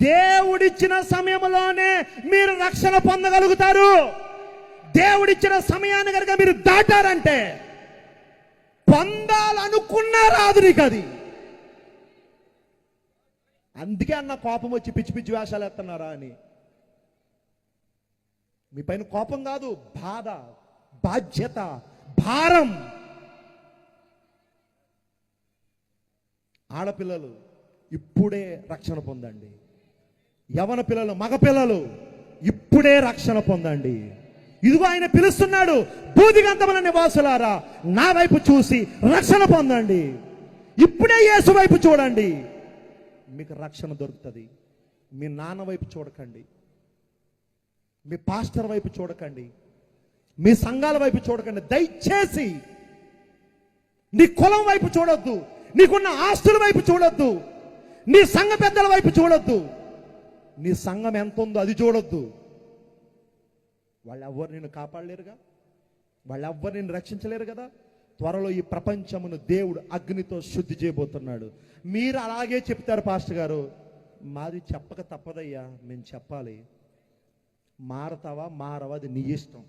దేవుడిచ్చిన సమయంలోనే మీరు రక్షణ పొందగలుగుతారు. దేవుడిచ్చిన సమయాన్ని కనుక మీరు దాటారంటే పొందాలనుకున్నా రాదు నీకు అది. అందుకే అన్న కోపం వచ్చి పిచ్చి పిచ్చి వేషాలు ఎత్తున్నారా అని. మీ పైన కోపం కాదు, బాధ, బాధ్యత, భారం. ఆడపిల్లలు ఇప్పుడే రక్షణ పొందండి. యవన పిల్లలు, మగ పిల్లలు ఇప్పుడే రక్షణ పొందండి. ఇదిగో ఆయన పిలుస్తున్నాడు, బూదిగంతముల నివాసులారా నా వైపు చూసి రక్షణ పొందండి. ఇప్పుడే యేసు వైపు చూడండి, మీకు రక్షణ దొరుకుతుంది. మీ నాన్న వైపు చూడకండి, మీ పాస్టర్ వైపు చూడకండి, మీ సంఘాల వైపు చూడకండి. దయచేసి నీ కులం వైపు చూడొద్దు, నీకున్న ఆస్తుల వైపు చూడొద్దు, నీ సంఘ పెద్దల వైపు చూడొద్దు, నీ సంఘం ఎంత ఉందో అది చూడొద్దు. వాళ్ళెవ్వరు నిన్ను కాపాడలేరుగా, వాళ్ళెవ్వరు నిన్ను రక్షించలేరు కదా. త్వరలో ఈ ప్రపంచమును దేవుడు అగ్నితో శుద్ధి చేయబోతున్నాడు. మీరు అలాగే చెప్తారు, పాస్టర్ గారు మాది చెప్పక తప్పదయ్యా, మేము చెప్పాలి. మారతావా మారవా అది నీ ఇష్టం.